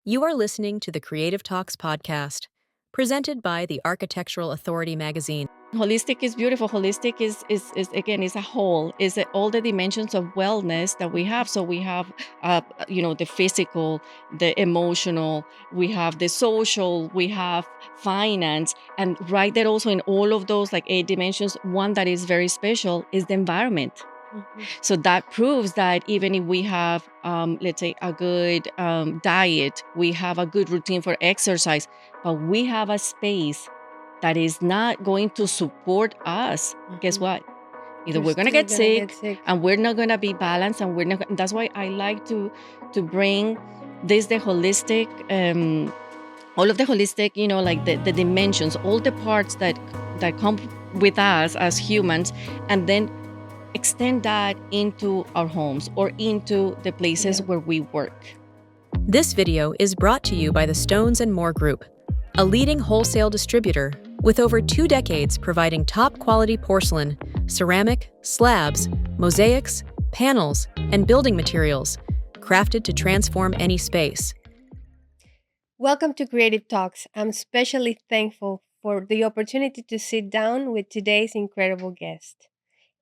You are listening to the Creative Talks podcast, presented by the Architectural Authority magazine. Holistic is beautiful. Holistic is again is a whole. Is all the dimensions of wellness that we have. So we have, the physical, the emotional, we have the social, we have finance, and right there also in all of those like 8 dimensions, one that is very special is the environment. So that proves that even if we have, let's say, a good diet, we have a good routine for exercise, but we have a space that is not going to support us, guess what? Either we're going to get sick and we're not going to be balanced, and we're not. That's why I like to bring this the holistic, all of the holistic, like the dimensions, all the parts that come with us as humans, and then extend that into our homes or into the places where we work. This video is brought to you by the Stones and More Group, a leading wholesale distributor with over 2 decades providing top-quality porcelain, ceramic, slabs, mosaics, panels, and building materials, crafted to transform any space. Welcome to Creative Talks. I'm especially thankful for the opportunity to sit down with today's incredible guest.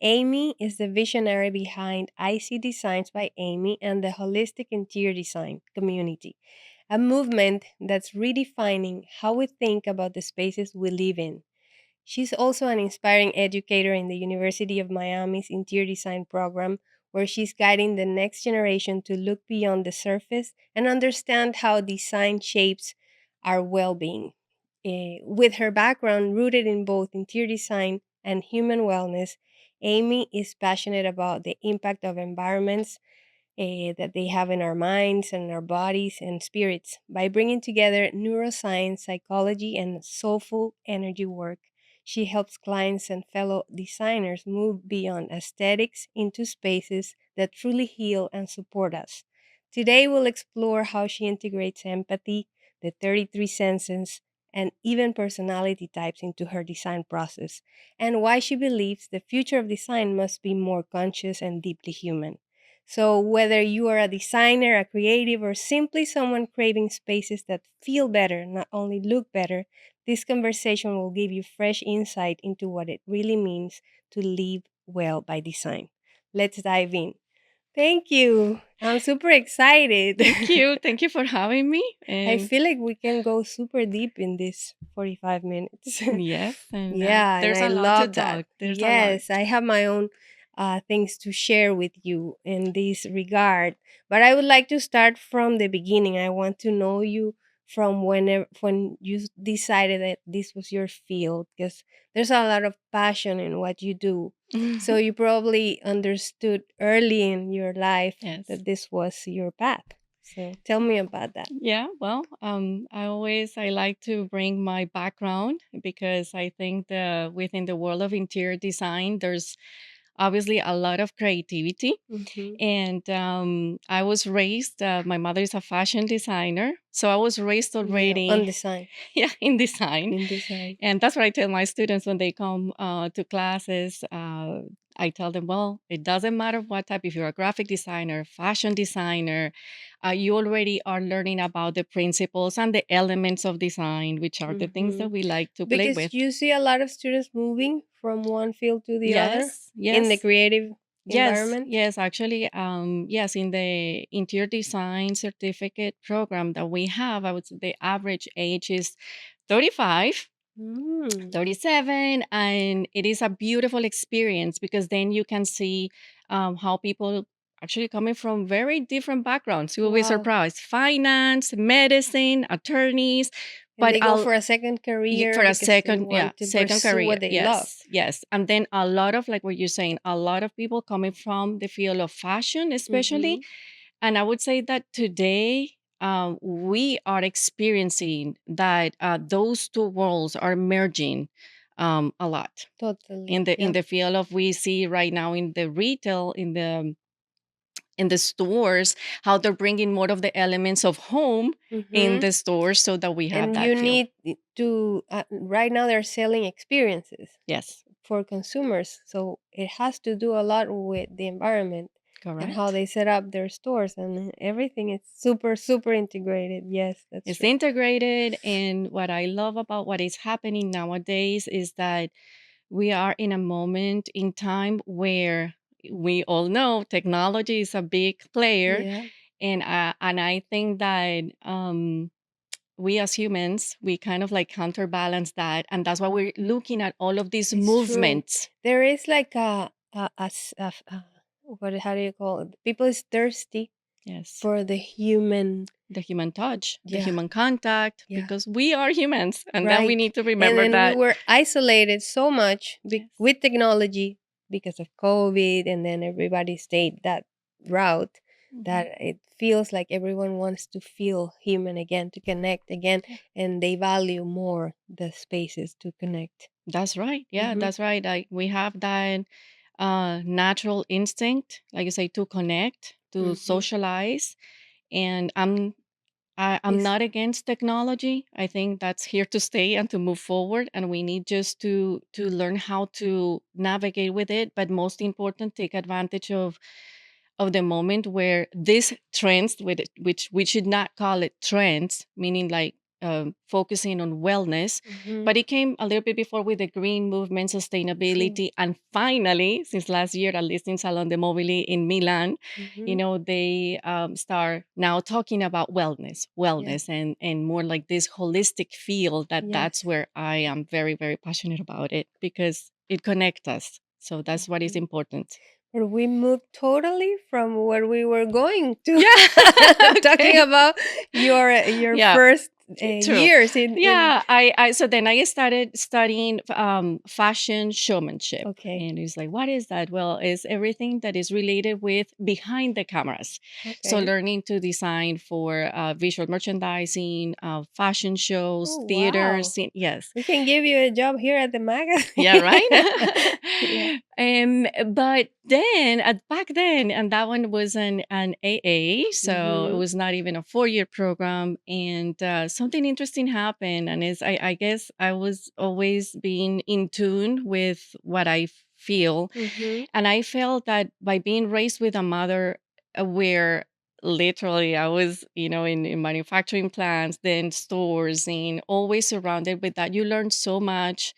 Aimee is the visionary behind IC Designs by Aimee and the holistic interior design community, a movement that's redefining how we think about the spaces we live in. She's also an inspiring educator in the University of Miami's interior design program, where she's guiding the next generation to look beyond the surface and understand how design shapes our well being. With her background rooted in both interior design and human wellness, Aimee is passionate about the impact of environments that they have in our minds and our bodies and spirits. By bringing together neuroscience, psychology, and soulful energy work, she helps clients and fellow designers move beyond aesthetics into spaces that truly heal and support us. Today, we'll explore how she integrates empathy, the 33 senses, and even personality types into her design process, and why she believes the future of design must be more conscious and deeply human. So, whether you are a designer, a creative, or simply someone craving spaces that feel better, not only look better, this conversation will give you fresh insight into what it really means to live well by design. Let's dive in. Thank you. I'm super excited. Thank you. Thank you for having me. I feel like we can go super deep in this 45 minutes. Yes. And yeah, there's and I a lot love to that. talk. There's Yes, a lot. I have my own things to share with you in this regard. But I would like to start from the beginning. I want to know you from when you decided that this was your field, because there's a lot of passion in what you do. So you probably understood early in your life Yes. that this was your path. So tell me about that. Yeah, well, I like to bring my background because I think within the world of interior design, there's obviously a lot of creativity. Mm-hmm. And I was raised, my mother is a fashion designer. So I was raised Yeah, already on design. yeah, in design. In design. And that's what I tell my students when they come to classes. I tell them, well, it doesn't matter what type, if you're a graphic designer, fashion designer, you already are learning about the principles and the elements of design, which are the things that we like to play Because with. you see a lot of students moving from one field to the other Yes, in the yes. creative environment. Yes, actually, yes, in the interior design certificate program that we have, I would say the average age is 35, Mm. 37, and it is a beautiful experience because then you can see how people actually coming from very different backgrounds. You will be Wow. surprised. Finance, medicine, attorneys, And but they go for a second career for a because they second, yeah, want to second pursue career. what they love. Yes. And then a lot of, like what you're saying, a lot of people coming from the field of fashion, especially. And I would say that today we are experiencing that those two worlds are merging a lot Totally. in the field of, we see right now in the retail, in the stores, how they're bringing more of the elements of home in the stores so that we have And that you feel. need to, right now they're selling experiences Yes, for consumers. So it has to do a lot with the environment. and how Correct. they set up their stores, and everything is super, super integrated. Yes, that's It's true. integrated. And what I love about what is happening nowadays is that we are in a moment in time where we all know technology is a big player. Yeah, And I think that we as humans, we kind of like counterbalance that. And that's why we're looking at all of these it's true. movements. There is like what, how do you call it? People is thirsty Yes. for the human. The human touch, the Yeah, human contact, yeah. because we are humans. And then we Right. need to And remember then we that. were isolated so much Yes. with technology because of COVID, and then everybody stayed that route, Mhm. that it feels like everyone wants to feel human again, to connect again, Yeah. and they value more the spaces to connect. That's right. Yeah, Mm-hmm. that's right. Like we have that natural instinct, like you say, to connect, to Mm-hmm. socialize. And I'm It's not against technology. I think that's here to stay and to move forward. And we need just to learn how to navigate with it. But most important, take advantage of the moment where these trends, with which we should not call it trends, meaning like focusing on wellness, mm-hmm. but it came a little bit before with the green movement, True. sustainability, and finally, since last year, at least in Salon de Mobili in Milan, Mm-hmm. they start now talking about Yes. wellness, and more like this holistic feel. That's Yes. where I am very, very passionate about it because it connects us. So that's what is Mm-hmm. important. But we moved totally from where we were going to. Yeah. Talking Okay. about your Yeah. first True. years in. Yeah, I so then I started studying fashion showmanship. Okay. And it's like, what is that? Well, it's everything that is related with behind the cameras. So Okay. learning to design for visual merchandising, fashion shows, Oh theaters. wow. Yes. We can give you a job here at the Yeah, magazine. right. Yeah. But then, back then, and that one was an AA, so it Mm-hmm. was not even a 4 year program. And something interesting happened, and I guess I was always being in tune with what I feel, Mm-hmm. and I felt that by being raised with a mother where literally I was, in manufacturing plants, then stores, and always surrounded with that, you learn so much.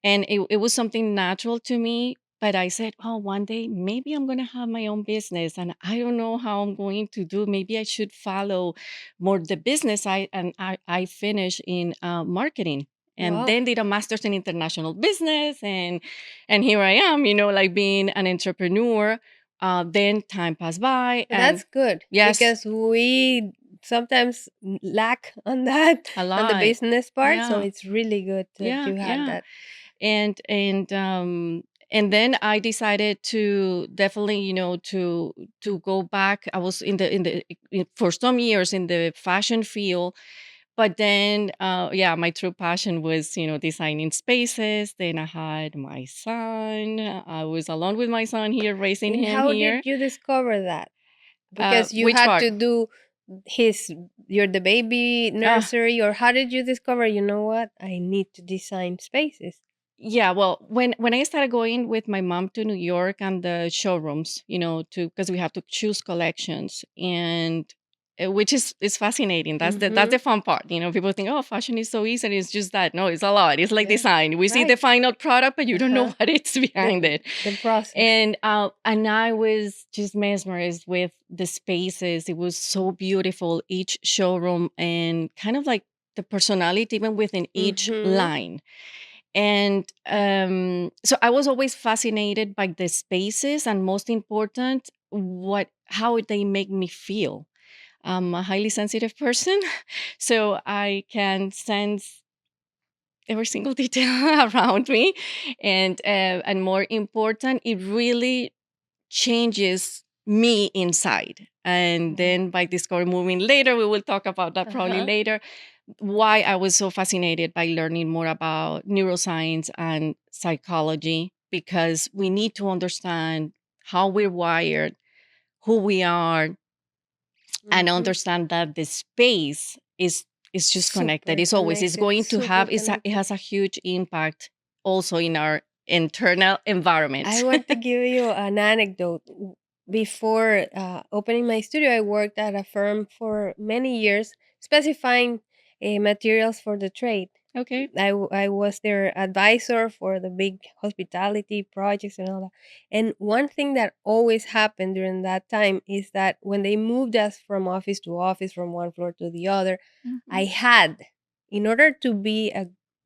And it was something natural to me. But I said, oh, one day maybe I'm going to have my own business. And I don't know how I'm going to do. Maybe I should follow more the business. I finished in marketing and Wow. then did a master's in international business. And here I am, like being an entrepreneur. Then time passed by. But And that's good yes, because we sometimes lack on that, a on the lot. business part. So Yeah. it's really good that Yeah. you had Yeah. that. And then I decided to definitely, to go back. I was for some years in the fashion field, but then yeah, my true passion was, designing spaces. Then I had my son. I was alone with my son here, raising And him how here. did you discover that? Because you Which had part? to do his you're the baby Ah, nursery, or how did you discover, you know what, I need to design spaces? Yeah, well, when I started going with my mom to New York and the showrooms, to because we have to choose collections, and which is fascinating. That's Mm-hmm. the fun part. People think, oh, fashion is so easy, and it's just that. No, it's a lot. It's like Yeah. design. We see the Right. final product, but you don't know Uh-huh. what it's behind the it. the process. And I was just mesmerized with the spaces. It was so beautiful, each showroom, and kind of like the personality even within each Mm-hmm. line. And so I was always fascinated by the spaces, and most important, how they make me feel. I'm a highly sensitive person, so I can sense every single detail around me, and more important, it really changes me inside. And Wow. then by discovering moving later, we will talk about that probably Uh-huh. later, why I was so fascinated by learning more about neuroscience and psychology, because we need to understand how we're wired, who we are, and Mm-hmm. understand that the space is just connected. Super It's always it's connected, going to super have it connected. has a huge impact also in our internal I environment. want to give you an anecdote. before opening my studio, I worked at a firm for many years, specifying materials for the trade. Okay. I was their advisor for the big hospitality projects and all that. And one thing that always happened during that time is that when they moved us from office to office, from one floor to the other, I Mhm. had, in order to be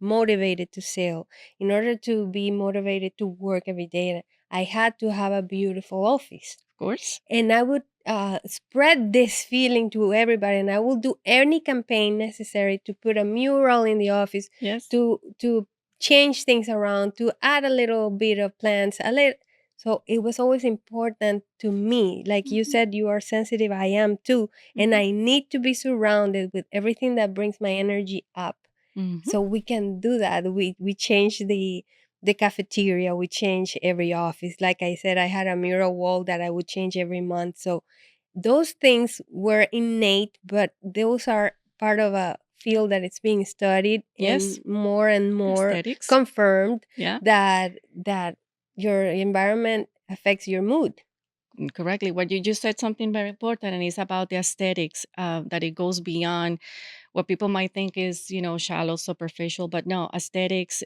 motivated to sell, in order to be motivated to work every day, I had to have a beautiful office, Of course. and I would spread this feeling to everybody, and I will do any campaign necessary to put a mural in the office, Yes. to change things around, to add a little bit of plants, a little. So it was always important to me. Like you Mhm. said, you are sensitive. I am too, and Mhm. I need to be surrounded with everything that brings my energy up. Mhm. So we can do that. We change the cafeteria, we change every office. Like I said, I had a mural wall that I would change every month. So those things were innate, but those are part of a field that it's being studied Yes. and more Aesthetics. confirmed Yeah. that your environment affects your mood. Correctly. What you just said something very important, and it's about the aesthetics. That it goes beyond what people might think is, shallow, superficial, but no, aesthetics.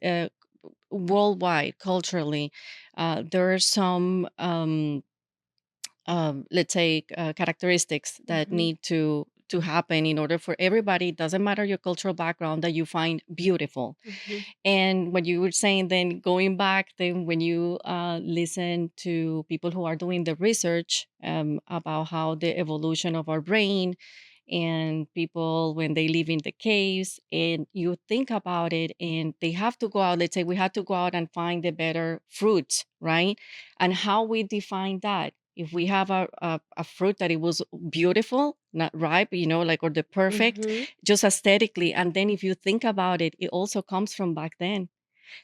Worldwide, culturally, there are some, let's say, characteristics that Hmm. need to happen in order for everybody. Doesn't matter your cultural background, that you find beautiful. Hmm. And what you were saying, then going back, then when you listen to people who are doing the research about how the evolution of our brain, and people when they live in the caves, and you think about it, and they have to go out, let's say we had to go out and find the better fruits, right? And how we define that, if we have a fruit that it was beautiful, not ripe, like, or the perfect, Hmm. just aesthetically, and then if you think about it, it also comes from back then.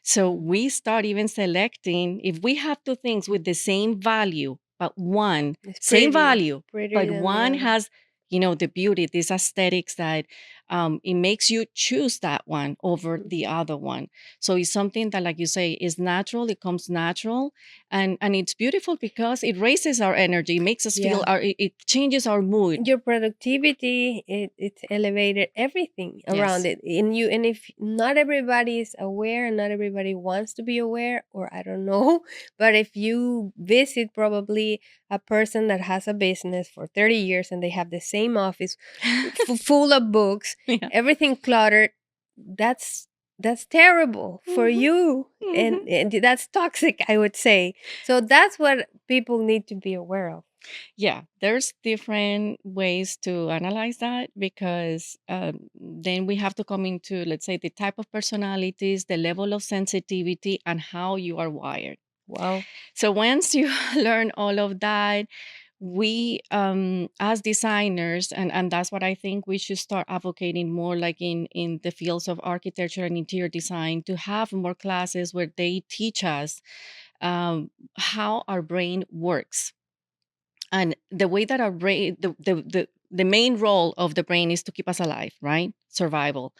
So we start even selecting, if we have two things with the same value, but one, It's same prettier, value, prettier but than the one other. has, the beauty, this aesthetics that it makes you choose that one over Mhm. the other one. So it's something that, like you say, is natural. It comes natural, and it's beautiful because it raises our energy, makes us feel Yeah. it changes our mood. Your productivity, it's elevated everything around Yes. it. And if not everybody is aware and not everybody wants to be aware, or I don't know, but if you visit probably a person that has a business for 30 years and they have the same office full of books, Yeah. everything cluttered, that's that's terrible for Mhm. you, Mhm. and that's toxic, I would say. So that's what people need to be aware of. Yeah, there's different ways to analyze that, because then we have to come into, let's say, the type of personalities, the level of sensitivity, and how you are wired. Wow. So once you learn all of that, we, as designers, and that's what I think we should start advocating more, like in the fields of architecture and interior design, to have more classes where they teach us how our brain works, and the way that our brain, the main role of the brain is to keep us alive, right? Survival.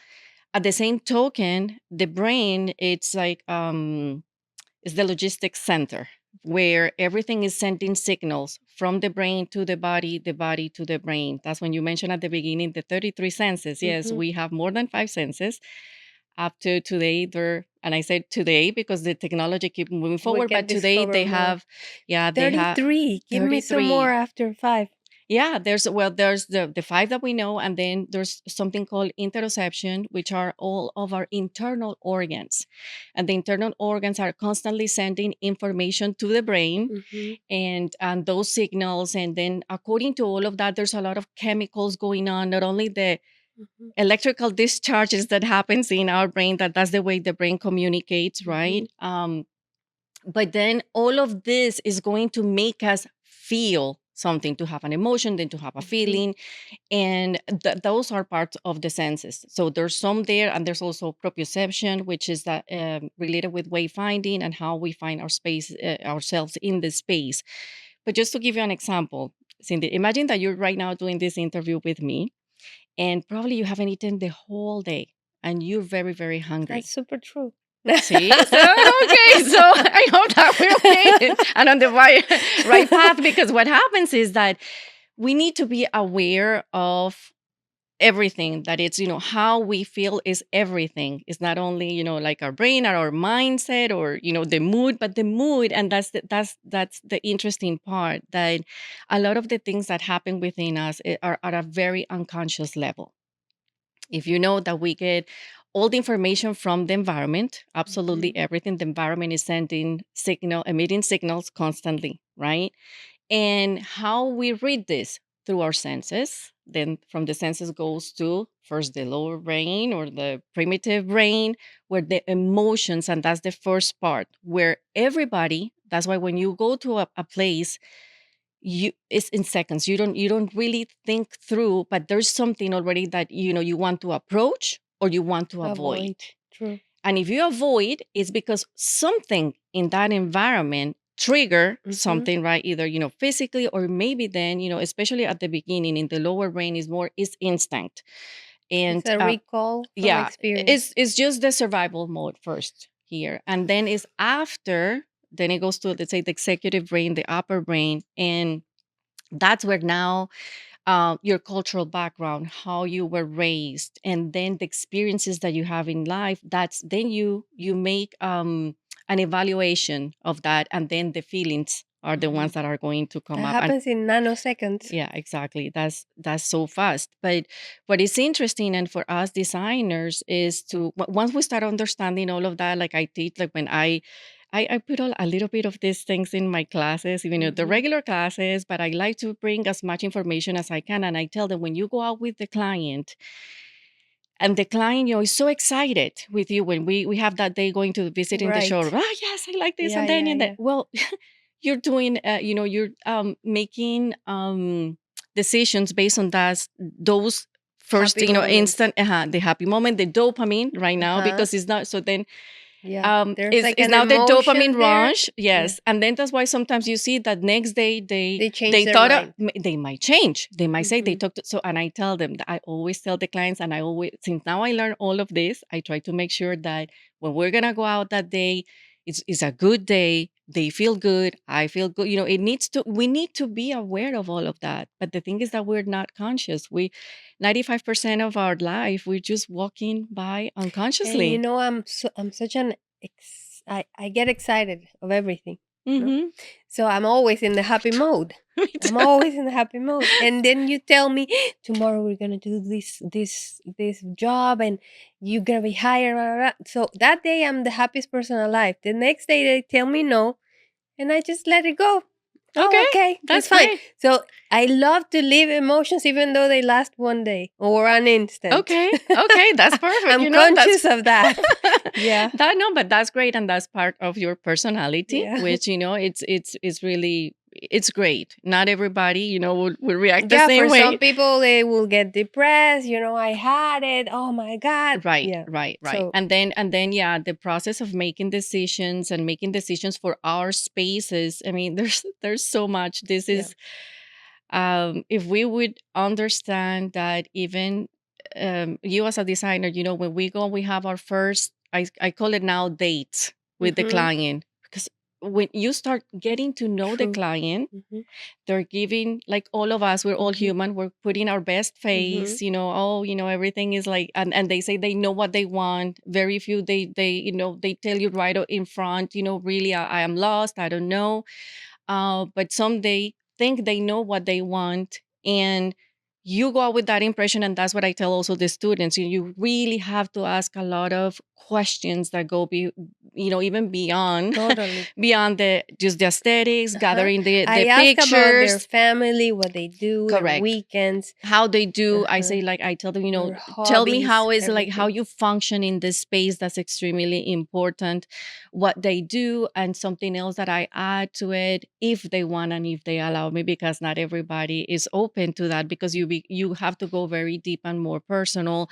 At the same token, the brain, it's like, is the logistics center, where everything is sending signals from the brain to the body to the brain. That's when you mentioned at the beginning the 33 senses. Yes, Mhm. we have more than five senses. Up to today, and I said today because the technology keep moving We forward, can but today discover they more. have, yeah, they have 33. Give me some more 33. after 5. Yeah, there's the five that we know, and then there's something called interoception, which are all of our internal organs. And the internal organs are constantly sending information to the brain, Mhm. and those signals. And then according to all of that, there's a lot of chemicals going on, not only the Mhm. electrical discharges that happens in our brain, that's the way the brain communicates, right? Mhm. But then all of this is going to make us feel something, to have an emotion, then to have a Mhm. feeling, and those are parts of the senses. So there's some there, and there's also proprioception, which is that, related with wayfinding and how we find our space, ourselves in the space. But just to give you an example, Cindy, imagine that you're right now doing this interview with me, and probably you haven't eaten the whole day, and you're very, very That's hungry. super true. See, so okay, so I hope that we're okay and on the right path, because what happens is that we need to be aware of everything, that it's, how we feel is everything. It's not only, like our brain or our mindset or, the mood, but the mood. And that's the interesting part, that a lot of the things that happen within us are at a very unconscious level. If you know that we get all the information from the environment, absolutely everything, the environment is emitting signals constantly, right? And how we read this through our senses. Then from the senses goes to first the lower brain or the primitive brain, where the emotions, and that's the first part, where everybody, that's why when you go to a place, it's in seconds. You don't really think through, but there's something already that you want to approach or you want to avoid. Avoid. True. And if you avoid, it's because something in that environment trigger something, right? Either, physically, or maybe then, especially at the beginning in the lower brain is instinct. It's And a recall from yeah, experience. it's just the survival mode first here. And then is after, then it goes to, let's say, the executive brain, the upper brain. And that's where now your cultural background, how you were raised, and then the experiences that you have in life. That's then you make an evaluation of that, and then the feelings are the ones that are going to come That up. And happens in nanoseconds. yeah, exactly. That's so fast. But what is interesting, and for us designers, is to once we start understanding all of that, like I teach, like when I put a little bit of these things in my classes, even the regular classes, but I like to bring as much information as I can. And I tell them, when you go out with the client, and the client, is so excited with you when we have that day going to visit in the Right. showroom. Oh, yes, I like this. Yeah, And then yeah, in that, yeah. well, you're doing, you're making decisions based on those first, Happy moments. instant, the happy moment, the dopamine right now, Uh-huh. because it's not, so then Yeah. There's is like is an now the emotion dopamine there. rush. Yeah. Yes. And then that's why sometimes you see that next day They change they their thought mind. they might change, they might say they Mm-hmm. talked so. And I tell them that, I always tell the clients, and I always, since now I learned all of this, I try to make sure that when we're gonna go out that day, it's a good day, they feel good, I feel good. We need to be aware of all of that. But the thing is that we're not conscious. We 95% of our life, we're just walking by And unconsciously. I'm such an I get excited of everything. No? Hmm. So I'm always in the happy mode. Me I'm too. always in the happy mode. And then you tell me tomorrow we're gonna do this job and you're gonna be hired. Blah, blah, blah." So that day I'm the happiest person alive. The next day they tell me no, and I just let it go. Oh, Okay, okay, it's that's fine. great. So I love to live emotions even though they last one day or an instant. Okay, okay, that's perfect. I'm That's conscious of that. Yeah, that no, but that's great, and that's part of your personality, yeah. which it's really it's great. Not everybody will react the Yeah, same for some way. people they will get depressed. I had it. Oh my god. Right, Yeah. right, right. So And then yeah, the process of making decisions and making decisions for our spaces. I mean, there's so much. This yeah. is if we would understand that, even you as a designer, when we go, we have our first, I call it now, dates with the Mhm. client. Because when you start getting to know the True. client, Mhm. they're giving, like all of us, we're all Mhm. human, we're putting our best Mhm. face, oh, everything is like, and they say they know what they want. Very few, they tell you right in front, really, I am lost, I don't know. But some, they think they know what they want, and you go out with that impression. And that's what I tell also the students. You really have to ask a lot of questions that go even beyond Totally. beyond the just the aesthetics, Uh-huh. gathering the I ask about their pictures. family, what they do, their Correct. weekends, How they do, I uh-huh. say, like I tell them, Their tell me hobbies, how is, like, how everything. you function in this space. That's extremely important. What they do, and something else that I add to it, if they want and if they allow me, because not everybody is open to that, because you you have to go very deep and more personal,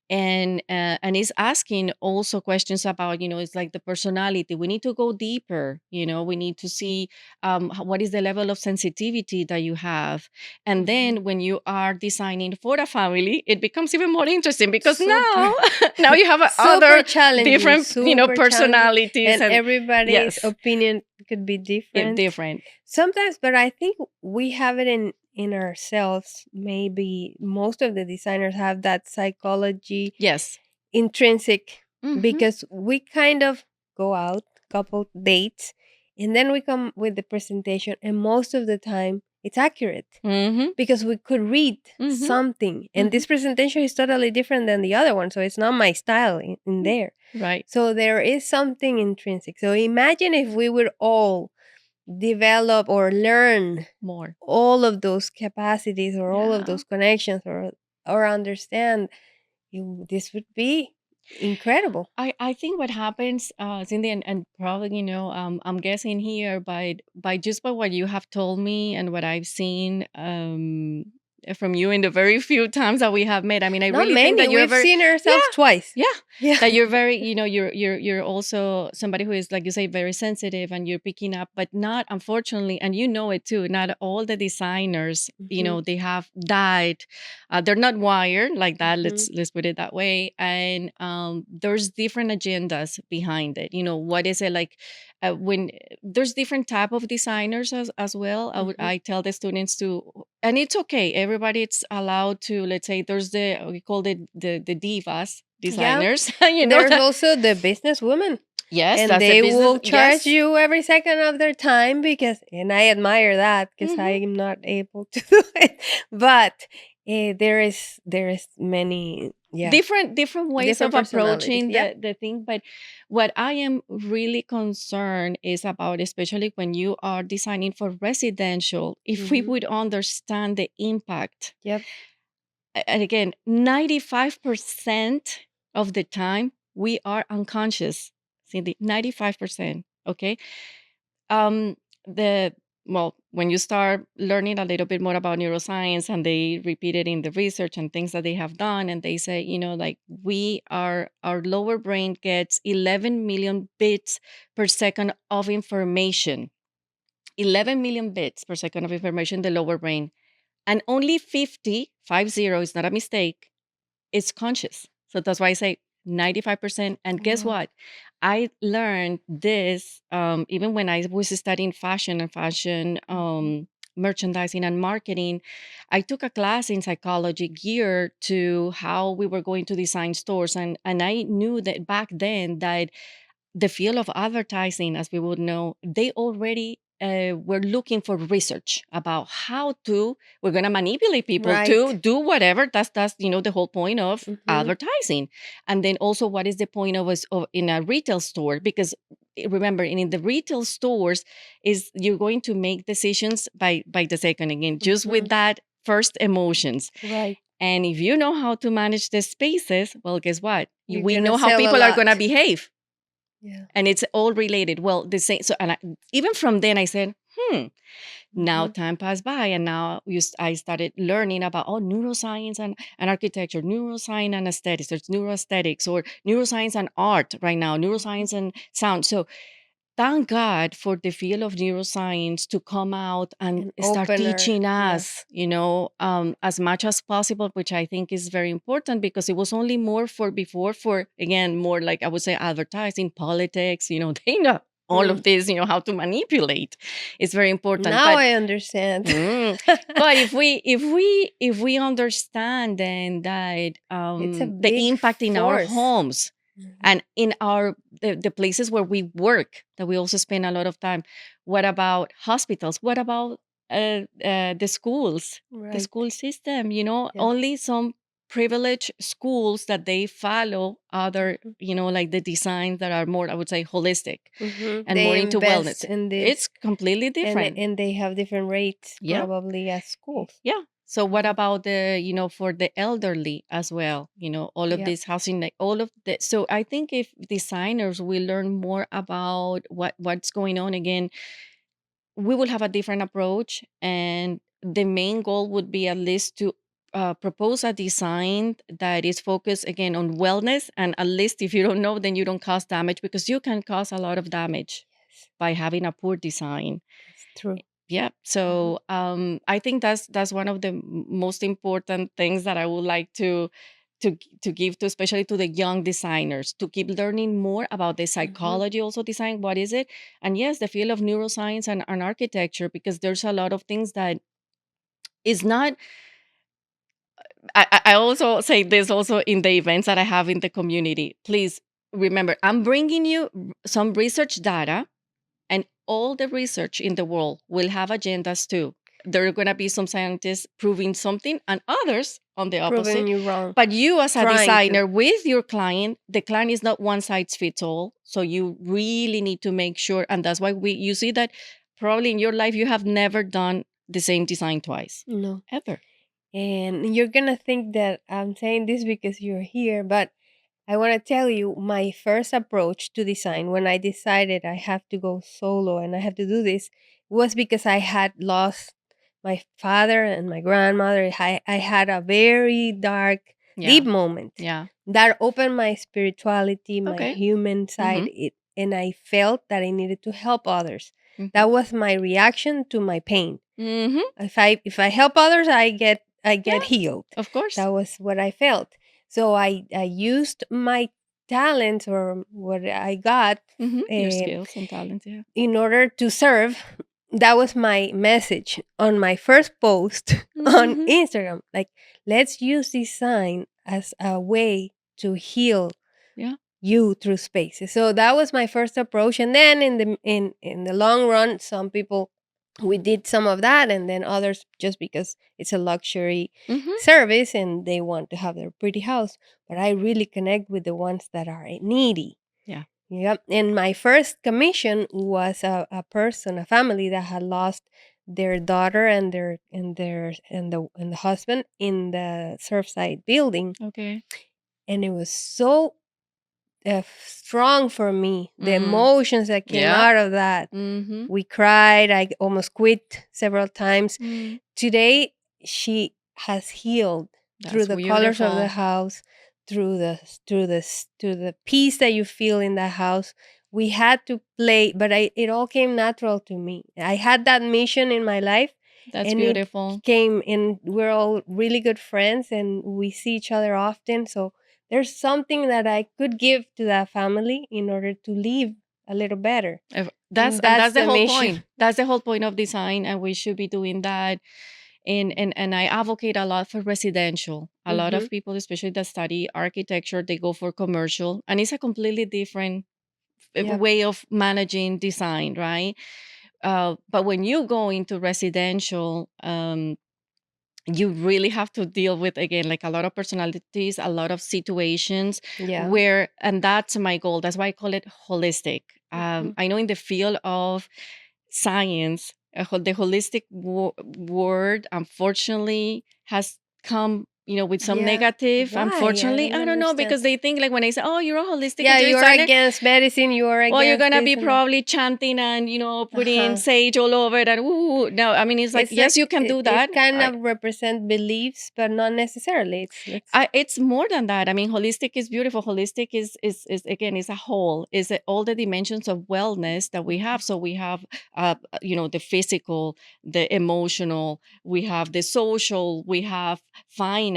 and it's asking also questions about, it's like the personality. We need to go deeper. We need to see what is the level of sensitivity that you have, and Mhm. then when you are designing for a family, it becomes even more interesting because now Super, now you have super other challenging, different super challenging, personalities, and and everybody's yes, opinion could be different different. sometimes. But I think we have it in ourselves. Maybe most of the designers have that psychology Yes. intrinsic, Hmm. because we kind of go out couple dates and then we come with the presentation, and most of the time it's accurate Hmm. because we could read Hmm. something, and Hmm. this presentation is totally different than the other one, so it's not my style in there. Right. So there is something intrinsic. So imagine if we would all develop or learn More. all of those capacities or all of Yeah. those connections, or understand this would be incredible. I think what happens, Cindy, and probably, I'm guessing here by just by what you have told me and what I've seen from you in the very few times that we have met. I mean, I Not really think many. that you're We've very, seen ourselves yeah, twice. yeah, Yeah. that you're very, you're also somebody who is, like you say, very sensitive, and you're picking up, but not, unfortunately, and you know it too. Not all the designers, Mhm, they have died. They're not wired like that. mhm. Let's put it that way. And there's different agendas behind it. What is it like? When there's different type of designers as well. Mhm. I tell the students to, and it's okay. Everybody, it's allowed to. Let's say there's we call it the divas Yeah. designers. You know There's that. also the businesswomen, Yes, and that's a they business. will charge Yes. you every second of their time because, and I admire that because I Hmm. am not able to do it. But there is many, yeah, Different ways different of personalities. approaching Yep. the thing, but what I am really concerned is about, especially when you are designing for residential, if we Hmm. would understand the impact. Yep. And again, 95% of the time we are unconscious. See, the 95%. Okay. um the Well, when you start learning a little bit more about neuroscience, and they repeat it in the research and things that they have done, and they say, like, our lower brain gets 11 million bits per second of information. 11 million bits per second of information, the lower brain, and only 50 is not a mistake, it's conscious. So that's why I say 95%. And guess Wow. what? I learned this even when I was studying fashion Hmm. merchandising and marketing. I took a class in psychology geared to how we were going to design stores. And I knew that back then that the field of advertising, as we would know, they already were looking for research about how to, we're going to manipulate people to Right. do whatever. That's the whole point of Hmm. advertising. And then also, what is the point of us in a retail store? Because remember, in the retail stores, is you're going to make decisions by the second, again, just Hmm. with that first emotions. Right. And if you know how to manage the spaces, well, guess what? You're We gonna know how sell a people are going to lot. behave, Yeah. and it's all related. Well, the same. So, even from then, I said, Now Hmm. time passed by, and now I started learning about neuroscience and architecture, neuroscience and aesthetics. There's neuroaesthetics, or neuroscience and art right now, Hmm. neuroscience and sound. So thank God for the field of neuroscience to come out and An start opener. teaching Yeah. us, as much as possible, which I think is very important, because it was only more for before, for, again, more like, I would say, advertising, politics, they know all Mm. of this, how to manipulate. It's very important. Now But I understand. Mm. But if we understand then that It's a the big impact in our force. homes Mhm. and in the places where we work, that we also spend a lot of time. What about hospitals? What about the schools, the Right. school system? Yeah. Only some privileged schools that they follow other, Mhm. like the designs that are more, I would say, holistic Mhm. and more They into invest wellness. in It's this, completely and different. and they have different rates Yeah. probably at schools. Yeah. So what Mhm. about for the elderly as well? All of Yep. this housing, like all of the. So I think if designers will learn more about what's going on, again, we will have a different approach, and the main goal would be at least to propose a design that is focused again on wellness, and at least if you don't know, then you don't cause damage, because you can cause a lot of damage Yes, by having a poor design. that's true. Yeah. Mhm. So I think that's one of the most important things that I would like to give to, especially to the young designers, to keep learning more about the Mhm. psychology also design. What is it? And yes, the field of neuroscience and architecture, because there's a lot of things that is not. I also say this also in the events that I have in the community. Please remember, I'm bringing you some research data, and all the research in the world will have agendas too. There are going to be some scientists proving something and others on the Proving opposite. you wrong. But you, as a Trying to. designer with your client, the client is not one size fits all. So you really need to make sure. And that's why you see that probably in your life, you have never done the same design twice, No. ever. And you're gonna think that I'm saying this because you're here, but I want to tell you my first approach to design when I decided I have to go solo and I have to do this was because I had lost my father and my grandmother. I had a very dark, Yeah. deep moment Yeah. that opened my spirituality, my Okay. human side, Mm-hmm. and I felt that I needed to help others. Mm-hmm. That was my reaction to my pain. Mm-hmm. If I help others, I get Yeah. healed. Of course. That was what I felt. So I used my talents or what I got Mm-hmm. Your uh, skills and talents. Yeah. in order to serve. That was my message on my first post on Mm-hmm. Instagram. Like, let's use design as a way to heal Yeah. you through spaces. So that was my first approach, and then in the long run, some people, we did some of that, and then others just because it's a luxury Mm-hmm. service and they want to have their pretty house. But I really connect with the ones that are needy. Yeah. Yep. And my first commission was a family that had lost their daughter and the husband in the Surfside building, Okay. and it was so strong for me. The Mm-hmm. emotions that came Yeah. out of that. Mm-hmm. We cried. I almost quit several times. Mm. Today, she has healed through That's the colors of the beautiful. house, through the peace that you feel in the house. We had to play, but it all came natural to me. I had that mission in my life, That's and it beautiful. came. And we're all really good friends, and we see each other often. So there's something that I could give to that family in order to live a little better. That's And and that's that's the the whole mission. point. That's the whole point of design, and we should be doing that. And I advocate a lot for residential. A lot Hmm. of people, especially that study architecture, they go for commercial, and it's a completely different Yep. way of managing design, right? But when you go into residential, you really have to deal with, again, like a lot of personalities, a lot of situations Yeah. where, and that's my goal. That's why I call it holistic. Hmm. I know in the field of science, the holistic word, unfortunately, has come, with some Yeah. negative. Why? I Unfortunately, don't I don't know, understand. because they think like when I say, "Oh, you're a holistic Yeah, interior you're designer," against medicine. You are well, you're against gonna be this and that. probably chanting and Uh putting huh. sage all over it, and ooh. No, I mean, it's like, It's yes, like you can it, do it that. kind of represent beliefs, but not necessarily. It's It's more than that. I mean, holistic is beautiful. Holistic is again, is a whole. All the dimensions of wellness that we have. So we have, the physical, the emotional. We have the social. We have finance,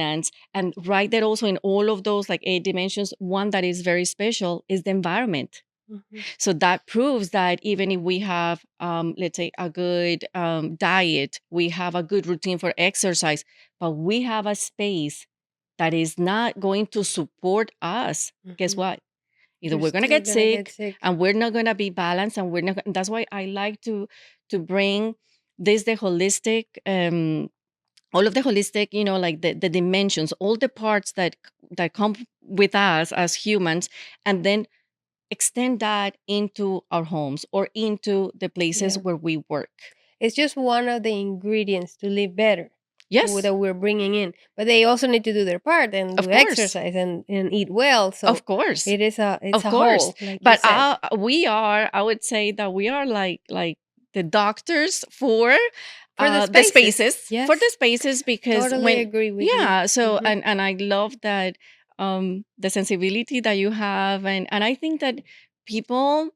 and right there also in all of those like 8 dimensions, one that is very special is the environment. Mhm. So that proves that even if we have, let's say, a good diet, we have a good routine for exercise, but we have a space that is not going to support us, guess Mhm. what? Either You're we're going to still get gonna get sick sick. and we're not going to be balanced, and we're not. That's why I like to bring the holistic. All of the holistic, like the dimensions, all the parts that come with us as humans, and then extend that into our homes or into the places Yeah. where we work. It's just one of the ingredients to live better Yes, that we're bringing in. But they also need to do their part and of do course. exercise and eat well. So Of course. it's Of a course. whole, like you But said. I would say that we are like the doctors for For the The spaces. spaces, for the Yes. spaces, because Totally agree with you. yeah, so Mhm. and I love that, the sensibility that you have, and I think that people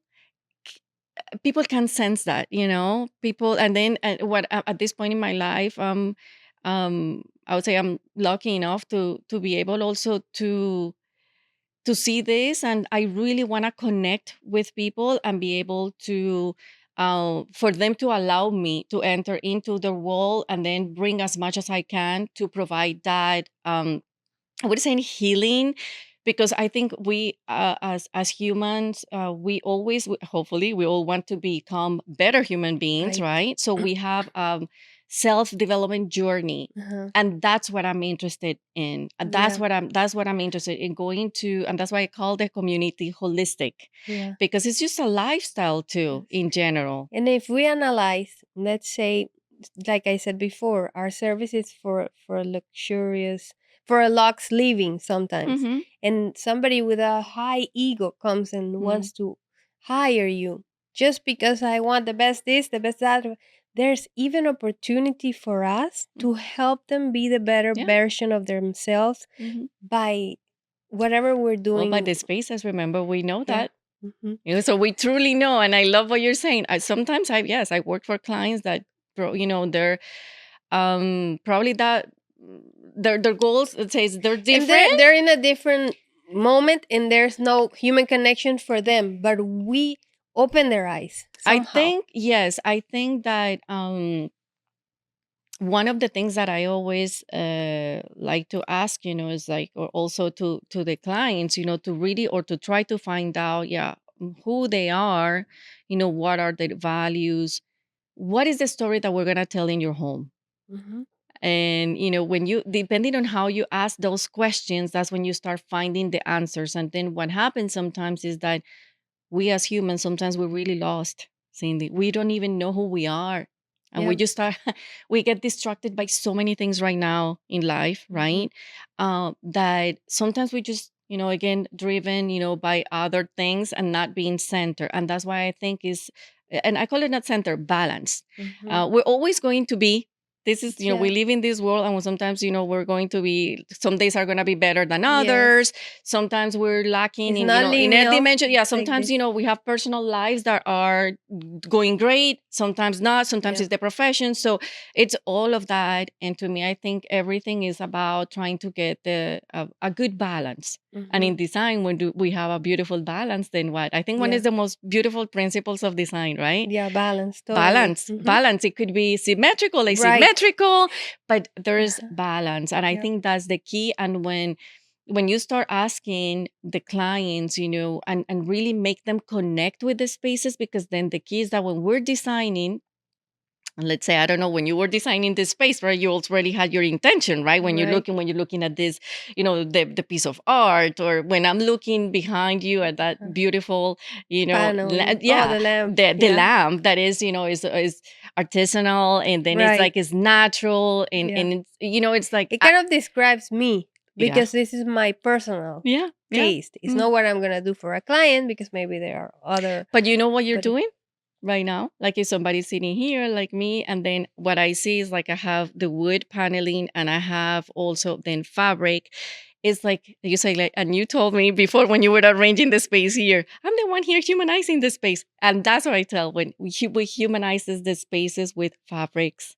people can sense that, people. And then what at this point in my life, I would say I'm lucky enough to be able also to see this, and I really want to connect with people and be able to, for them to allow me to enter into the role and then bring as much as I can to provide that, I would say healing, because I think we, as humans, we always, hopefully, we all want to become better human beings, Right. right? So we have self development journey, Uh-huh. and that's what I'm interested in. And Yeah. that's what I'm interested in going to, and that's why I call the community holistic, Yeah. because it's just a lifestyle too, Yes. in general. And if we analyze, let's say, like I said before, our services for luxurious, for a lux living sometimes, Mm-hmm. and somebody with a high ego comes and wants to hire you just because I want the best this, the best that. There's even opportunity for us to help them be the better Yeah. version of themselves Mm-hmm. by whatever we're Well, by doing. the spaces, remember, we know Yeah. that. Hmm. So we truly know, and I love what you're saying. Sometimes I work for clients that, they're, probably that, their goals, it says they're And different. they're in a different moment and there's no human connection for them, but we open their eyes I somehow. think, yes, I think that, one of the things that I always like to ask, is like, or also to the clients, to really, or to try to find out, yeah, who they are, what are their values, what is the story that we're gonna tell in your home. Hmm. And when you, depending on how you ask those questions, that's when you start finding the answers. And then what happens sometimes is that we as humans, sometimes we're really lost, Cindy. We don't even know who we are. And we Yeah. just start, we get distracted by so many things right now in life, Hmm. right? That sometimes we just, again, driven, by other things and not being centered. And that's why I think is, and I call it not center, balance. Hmm. We're always going to be, this is, Yeah. we live in this world, and sometimes, we're going to be, some days are going to be better than Yes. others. Sometimes we're lacking It's in, not in a linear. dimension. Yeah, It's like sometimes, this. we have personal lives that are going great, sometimes not, sometimes Yeah. it's the profession. So it's all of that. And to me, I think everything is about trying to get a good balance. And Hmm. in design, when we have a beautiful balance, then what? I think one Yeah. is the most beautiful principles of design, right? Yeah. Balance. Totally. Balance, Hmm. balance. It could be symmetrical, Right. asymmetrical, but there's Uh-huh. balance. And I Yeah. think that's the key. And when you start asking the clients, and really make them connect with the spaces, because then the key is that when we're designing, and let's say, I don't know, when you were designing this space, right, you already had your intention, right? Right. When you're looking at this, the piece of art, or when I'm looking behind you at that Uh, beautiful, Panel. Oh, yeah, the lamp. the Yeah. lamp that is, is artisanal, and then it's Right. like it's natural, Yeah. and it's, it's like, It kind of describes me yeah, because this is my personal yeah, yeah. taste. It's Mm. not what I'm gonna do for a client because maybe there are other. But you know what you're But it, doing right now? Like, if somebody's sitting here like me, and then what I see is like I have the wood paneling, and I have also then fabric. It's like you say, like, and you told me before when you were arranging the space here, I'm the one here humanizing the space. And that's what I tell, when we humanizes the spaces with fabrics,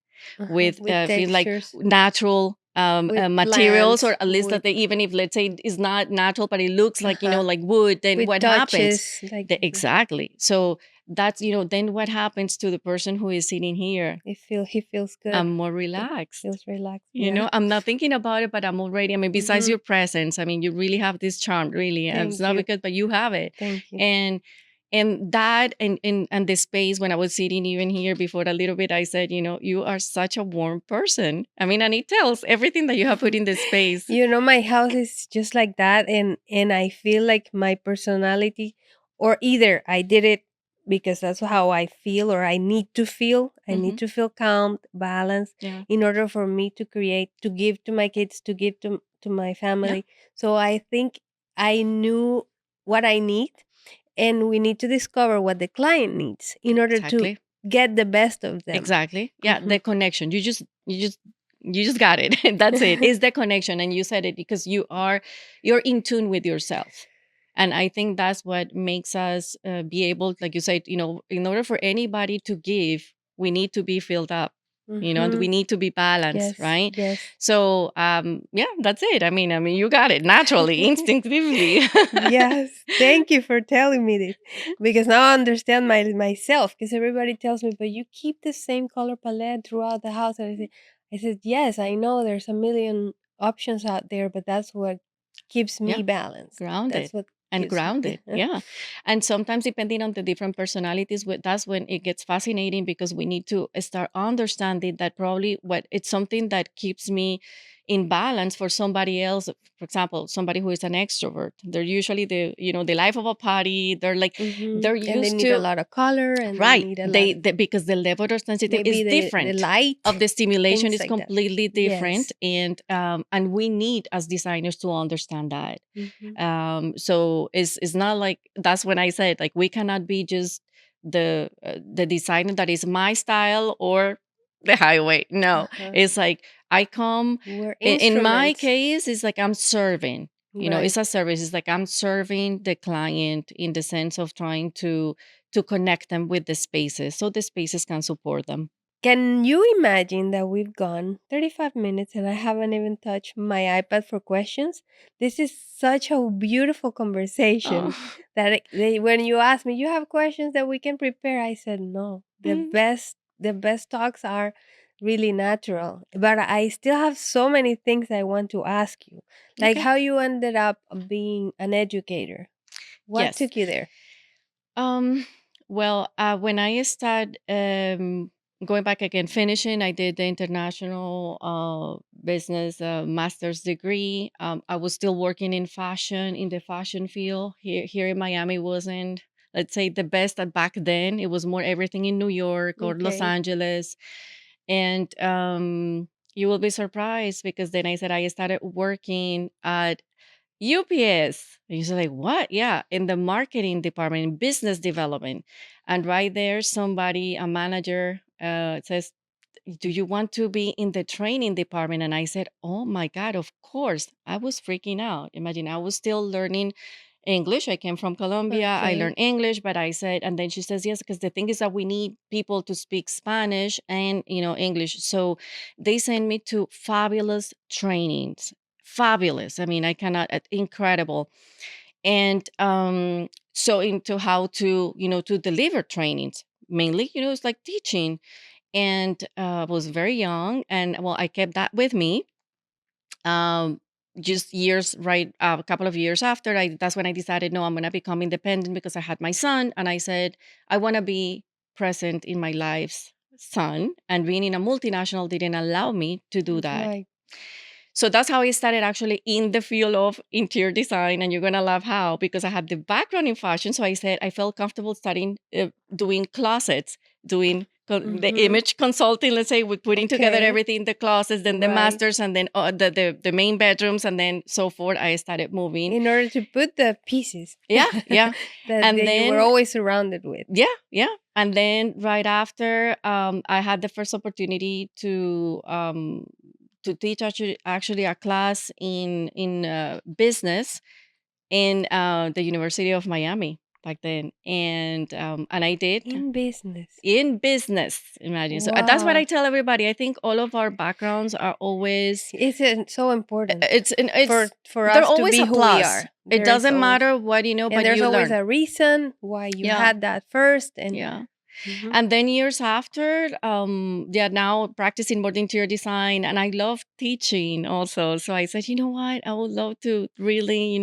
with with feel like textures, natural with materials, or plants, at least that with they, even if, let's say, is not natural, but it looks like, uh-huh, like wood, then with what happens? touches like Exactly. So that's, then what happens to the person who is sitting here? he feels good. I'm more He relaxed. feels relaxed. Yeah. I'm not thinking about it, but I'm already, I mean, besides Hmm. your presence, I mean, you really have this charm, really. And it's Thank not you. because, but you have it. Thank you. And that, and the space, when I was sitting even here before a little bit, I said, you are such a warm person. I mean, and it tells everything that you have put in the space. My house is just like that, and I feel like my personality, or either I did it because that's how I feel, or I need to feel. I need Hmm. to feel calm, balanced, Yeah. in order for me to create, to give to my kids, to give to my Yeah. family. So I think I knew what I need, and we need to discover what the client needs in order to Exactly. get the best of them. Exactly. Yeah, Hmm. the connection. You just got it. That's it. It's the connection, and you said it because you're in tune with yourself. And I think that's what makes us be able, like you said, in order for anybody to give, we need to be filled up. And Hmm. we need to be balanced, Yes, right? yes. So, yeah, that's it. I mean, you got it naturally, instinctively. Yes, thank you for telling me this because now I understand myself. Because everybody tells me, but you keep the same color palette throughout the house. And I said, yes, I know there's a million options out there, but that's what keeps Yeah. me balanced. Grounded That's what and keeps me. grounded, yeah. And sometimes depending on the different personalities, that's when it gets fascinating, because we need to start understanding that probably what it's something that keeps me in balance. For somebody else, for example, somebody who is an extrovert, they're usually the life of a party. They're like, Hmm. they're And they used need a to. lot of color, and they Right. need a lot They, of they because the level of sensitive is maybe the different. Of light, the stimulation things is like that. completely different, Yes. and we need, as designers, to understand that. Hmm. So it's not like, that's when I said, like, we cannot be just the designer that is my style or the highway. No, Uh-huh. it's like I come. We're In my instruments, case, it's like I'm serving. right? It's a service. It's like I'm serving the client in the sense of trying to connect them with the spaces, so the spaces can support them. Can you imagine that we've gone 35 minutes and I haven't even touched my iPad for questions? This is such a beautiful conversation Oh. that when you asked me, you have questions that we can prepare, I said no. Mm, The best talks are really natural. But I still have so many things I want to ask you. Like okay. how you ended up being an educator. What Yes. took you there? Um, well, when I started going back again, finishing, I did the international business master's degree. I was still working in fashion, in the fashion field. Here in Miami wasn't, let's say, the best at back then. It was more everything in New York or Los Okay. Angeles. And you will be surprised, because then I said I started working at UPS. And you're like, what? Yeah, in the marketing department, in business development. And right there, somebody, a manager, says, do you want to be in the training department? And I said, oh my God, of course. I was freaking out. Imagine, I was still learning English. I came from Colombia. I Okay. learned English, but I said, and then she says, yes, because the thing is that we need people to speak Spanish and, English. So they sent me to fabulous trainings. Fabulous. I mean, I cannot, incredible. And so into how to deliver trainings. Mainly, it's like teaching. And was very young, and well, I kept that with me. um just years, right, a couple of years after, that's when I decided, no, I'm going to become independent, because I had my son, and I said I want to be present in my life's son, and being in a multinational didn't allow me to do that. Right. So that's how I started, actually, in the field of interior design. And you're going to love how, because I had the background in fashion. So I said I felt comfortable starting doing closets, doing the Mm-hmm. image consulting, let's say, with putting together Okay. everything in the closets, then the Right. masters, and then the main bedrooms, and then so forth. I started moving. In order to put the pieces Yeah, yeah. And that you were then, always surrounded with. yeah, yeah. And then right after, I had the first opportunity to teach, actually a class in business in the University of Miami back then, and I did In business. in business. Imagine. So that's what I Wow. tell everybody. I think all of our backgrounds are always, It's so important it's for they're us to always be a who we plus. are. It There is doesn't always matter what and but there's you always learn. a reason why you Yeah, had that first and yeah. mhm. And then years after, they are now practicing more interior design, and I love teaching also. So I said, you know what, I would love to really,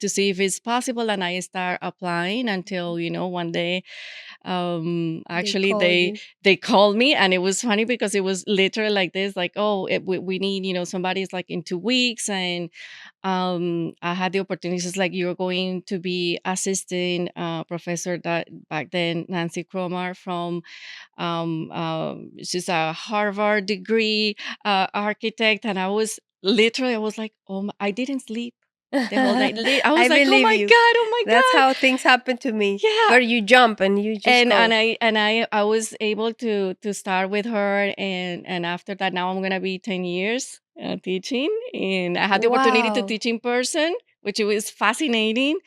to see if it's possible. And I start applying until, one day, They actually, call they you. they called me, and it was funny because it was literally like this, like, oh, we need, somebody's like in 2 weeks. And I had the opportunity. It's like, you're going to be assisting professor, that back then, Nancy Cromar, from she's a Harvard degree architect. And I was literally, I was like, oh my, I didn't sleep. The whole night. I was I like, believe you. oh my That's God. how things happen to me. Yeah. Where you jump and you just go. I was able to start with her, and after that now I'm gonna be 10 years teaching, and I had the opportunity to Wow. teach in person, which it was fascinating.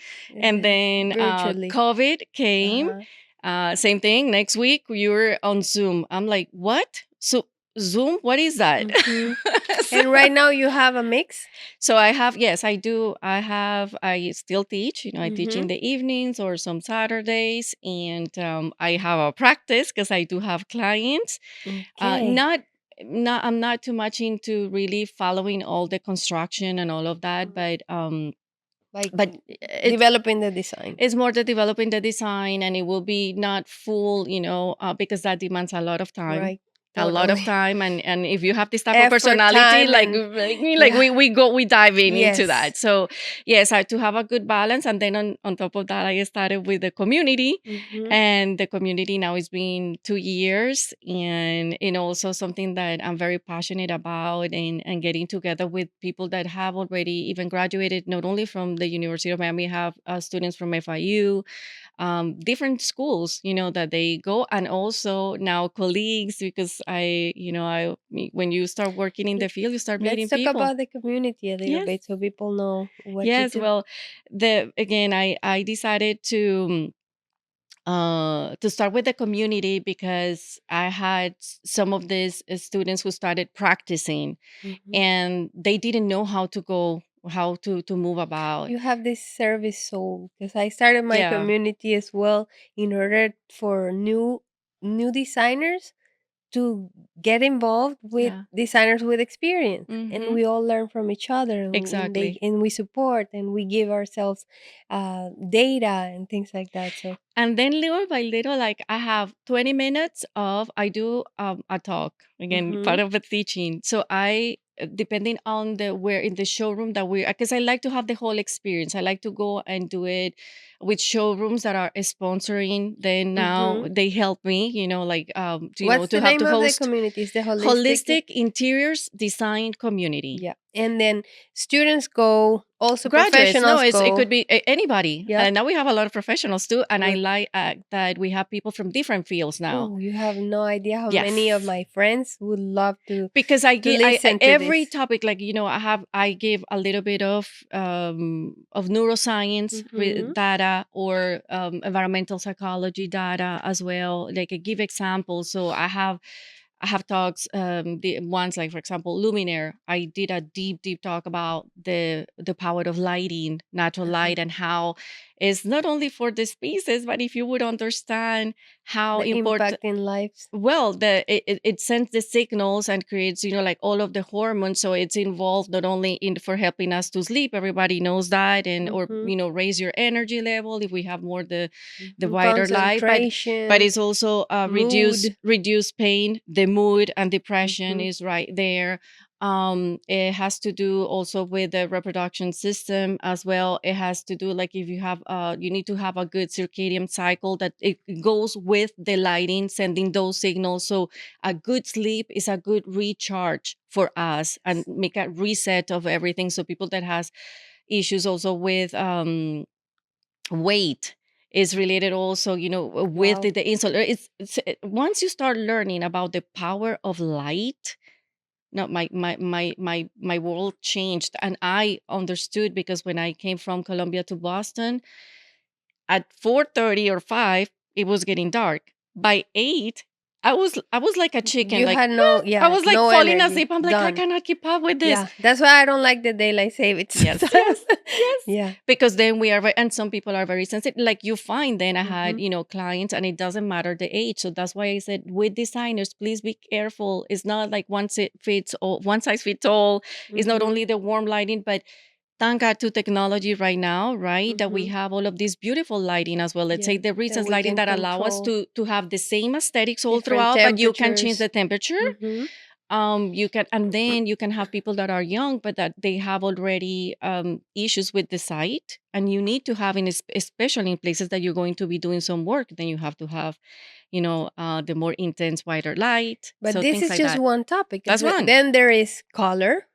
And then Virtually. COVID came. Uh-huh. Same thing. Next week you're on Zoom. I'm like, what? So Zoom? What is that? Hmm. so, And right now you have a mix? so I have, yes, I do. I still teach. I teach Mm-hmm. in the evenings or some Saturdays, and I have a practice because I do have clients. Uh, Okay. not, I'm not too much into really following all the construction and all of that, Mhm. Like but it's developing the design. it's more the developing the design, and it will be not full, because that demands a lot of time. Right. A lot of Totally. time, and if you have this type of Effort, personality, time, like and like me, like yeah. we dive in into Yes. that. So yes, I to have a good balance, and then on top of that, I started with the community, Mm-hmm. and the community now is been 2 years, and also something that I'm very passionate about, and getting together with people that have already even graduated, not only from the University of Miami, have students from FIU, different schools, that they go, and also now colleagues, because when you start working in L- the field, you start Let's meeting talk people. about the community a little Yes, bit so people know what you yes. do. Well, the again, I decided to start with the community because I had some of these students who started practicing, Mm-hmm. and they didn't know how to go, how to move about. You have this service soul because I started my Yeah, community as well in order for new designers to get involved with yeah. designers with experience, and Mm-hmm. we all learn from each other, Exactly. and we support and we give ourselves data and things like that. So And then little by little, like I have 20 minutes of, I do a talk, again, mm-hmm, part of the teaching. So depending on where in the showroom that because I like to have the whole experience. I like to go and do it with showrooms that are sponsoring. Then now mm-hmm. they help me, What's to the have name to of the host community? Is the holistic? holistic interiors design community. Yeah, and then students go, also Graduates, no, professionals it go. could be anybody. Yeah, And now we have a lot of professionals too, and I good. like that we have people from different fields now. Oh, you have no idea how many of Yes, my friends would love because to I listen to every this. topic, like I give a little bit of neuroscience Mm-hmm. data, or environmental psychology data as well. Like I give examples. So I have talks, the ones like, for example, luminaire. I did a deep talk about the power of lighting, natural Uh-huh. light, and how it's not only for the species, but if you would understand how The important. impact in lives. Well, it sends the signals and creates, like all of the hormones. So it's involved not only in for helping us to sleep. Everybody knows that, and or Mm-hmm. raise your energy level if we have more the Mm-hmm. wider light. But Concentration, it's also mood. reduce pain. The mood and depression Mm-hmm. is right there. It has to do also with the reproduction system as well. It has to do, like, if you have you need to have a good circadian cycle that it goes with the lighting, sending those signals. So a good sleep is a good recharge for us, and make a reset of everything. So people that has issues also with weight is related also, with Wow. the insulin. Once you start learning about the power of light, no, my world changed, and I understood, because when I came from Colombia to Boston at 4:30 or 5, it was getting dark. By 8, I was like a chicken, You like had no, I yeah, was like no falling energy. asleep. I'm like, I Done. cannot keep up with this. Yeah, that's why I don't like the daylight savings Yes, time. yes, yes. Yeah. Because then we are and some people are very sensitive. Like you find, then I Mm-hmm. had, clients, and it doesn't matter the age. So that's why I said, with designers, please be careful. It's not like one size fits all. It's not Mm-hmm. only the warm lighting, but thank God to technology right now, right? That we Mm-hmm. have all of this beautiful lighting as well. Let's say Yeah, the that recessed we lighting can that allow us control to have the same aesthetics all different throughout, but you can change temperatures. the temperature. Mm-hmm. You can, and then you can have people that are young, but that they have already issues with the sight, and you need to have especially in places that you're going to be doing some work. Then you have to have, the more intense, whiter light. But So this things is like just that. one topic. 'Cause That's one. then there is color.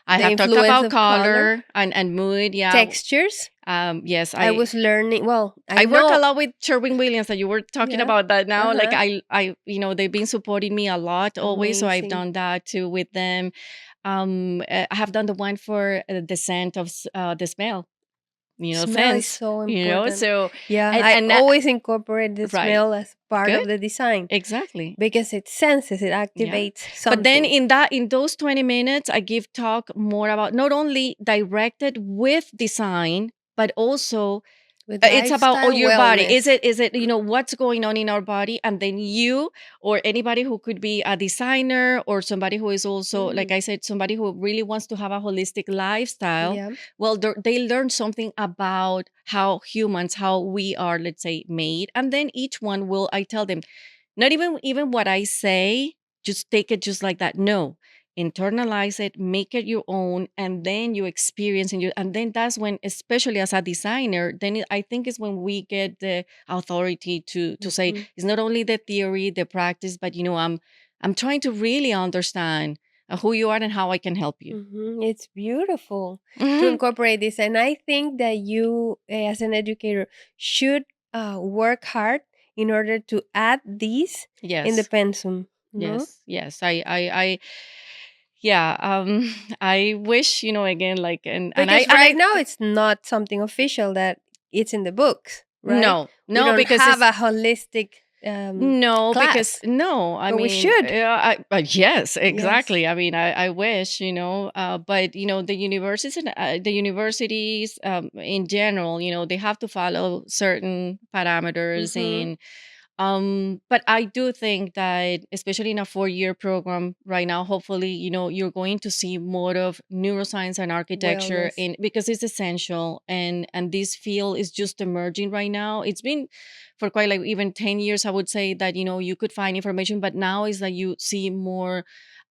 I The have talked influence about of color, color and mood. Yeah. textures. Yes, I was learning. Well, I I work a know. lot with Sherwin Williams that you were talking Yeah. about that Uh now. Like huh. they've been supporting me a lot always. So I've Amazing. done that too with them. I have done the one for the scent of the smell, Smell is scents, so important. so, Yeah, I and that, always incorporate the right. smell as part Good. of the design Exactly. because it senses, it Yeah. activates But then something in those 20 minutes, I give talk more about not only directed with design, but also with it's about all lifestyle your body. Is wellness. it what's going on in our body, and then you or anybody who could be a designer or somebody who is also, like Mm, I said, somebody who really wants to have a holistic lifestyle. yeah. Well, they learn something about how humans, how we are, let's say, made, and then each one will, I tell them, not even what I say, just take it just like that. No, internalize it, make it your own, and then you experience and then that's when, especially as a designer, then I think is when we get the authority to say Hmm. it's not only the theory, the practice, but I'm trying to really understand who you are and how I can help you. It's beautiful to incorporate this. And I think that you, as an educator, should work hard in order to add these in the Yes. pensum. No? Yes. I yeah, I wish, again, like, Because and right I now it's not something official that it's in the books, right? no, We no, don't because have it's a holistic no, because class, no, I but we mean, should. yes, Yes. exactly. I mean, I wish, but the universities, in general, they have to follow certain parameters, Mm-hmm. and but I do think that, especially in a 4-year program right now, hopefully, you're going to see more of neuroscience and architecture, Wellness. in because it's essential, and this field is just emerging right now. It's been for quite like even 10 years, I would say, that you could find information, but now is that you see more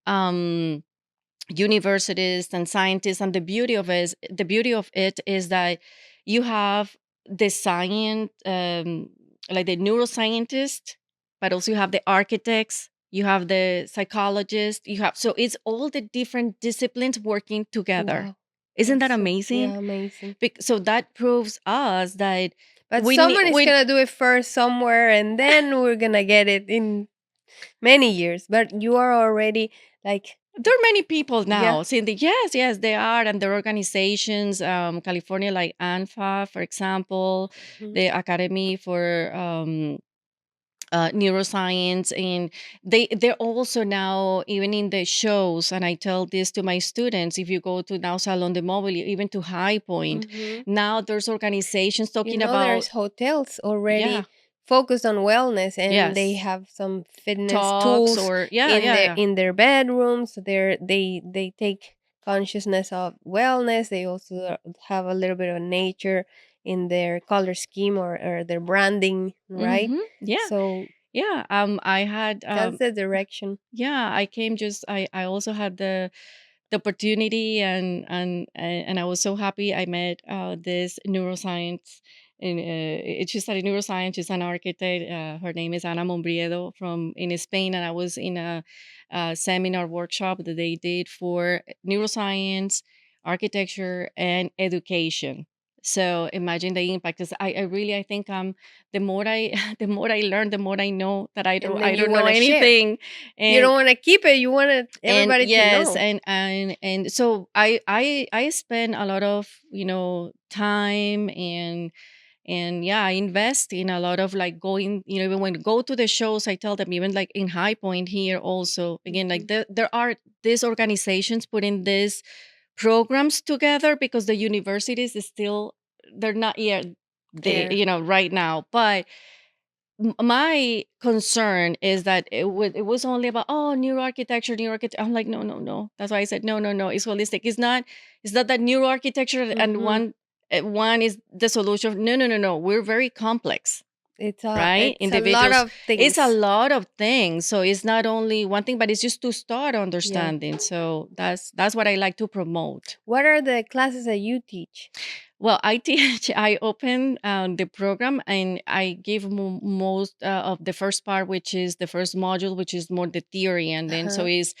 um universities and scientists, and the beauty of it is that you have the science, like the neuroscientist, but also you have the architects, you have the psychologists, you have, so it's all the different disciplines working together. Wow. Isn't That's that so, amazing? yeah, amazing. So that proves us that But we need someone is we gonna do it first somewhere, and then we're gonna get it in many years. But you are already like, there are many people yeah. now saying that yes, they are, and their organizations, California, like ANFA, for example, Mhm. the Academy for neuroscience, and they're also now even in the shows. And I tell this to my students: if you go to now Salon de Mobile, even to High Point, Mhm. now there's organizations You talking know, about, there's hotels yeah, already focused on wellness, and they yes, have some fitness talks, tools or yeah. in their bedrooms. They take consciousness of wellness. They also have a little bit of nature in their color scheme, or their branding, right? Yeah, So yeah. I had that's the direction. yeah, I came just I also had the opportunity, and I was so happy. I met this neuroscience, and she studied neuroscience. She's an architect. Her name is Ana Mombriedo from in Spain, and I was in a seminar workshop that they did for neuroscience, architecture, and education. So imagine the impact. 'Cause I really, I think, the more I the more I learn, the more I know that I don't And I then you don't know want to share. anything. You And don't want to keep it. You want and everybody to yes, know. and so I spend a lot of time, and yeah, I invest in a lot of, like, going, even when go to the shows. I tell them, even like in High Point here also, again, like Mhm. there are these organizations putting these programs together, because the universities is still, they're not yet, they There. right now. But my concern is that it was only about, oh, neuroarchitecture. I'm like, no. That's why I said no. It's holistic. It's not that neuroarchitecture and Mhm. one is the solution. No. We're very complex, right? It's a lot Individuals. of It's a things. lot of things. So it's not only one thing, but it's just to start Yeah. understanding. So that's what I like to promote. What are the classes that you teach? Well, I teach, I open the program, and I give most of the first part, which is the first module, which is more the theory. And then so Uh-huh. is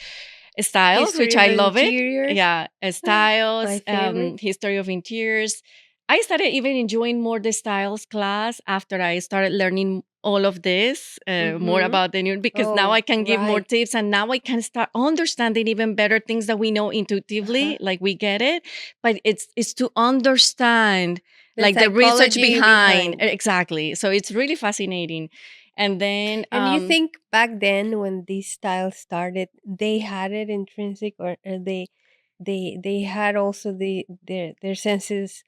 styles, which History I of love it. interiors. Yeah, My styles, favorite. history of interiors. I started even enjoying more the styles class after I started learning all of this, more Mm-hmm. about the new, because now Oh, I can give more right. tips and now I can start understanding even better things that we know Uh-huh. intuitively, like we get it, but it's to understand The like the research psychology behind. behind. Exactly. So it's really fascinating. And then And you think back then when these styles started, they had it intrinsic, or they had also their senses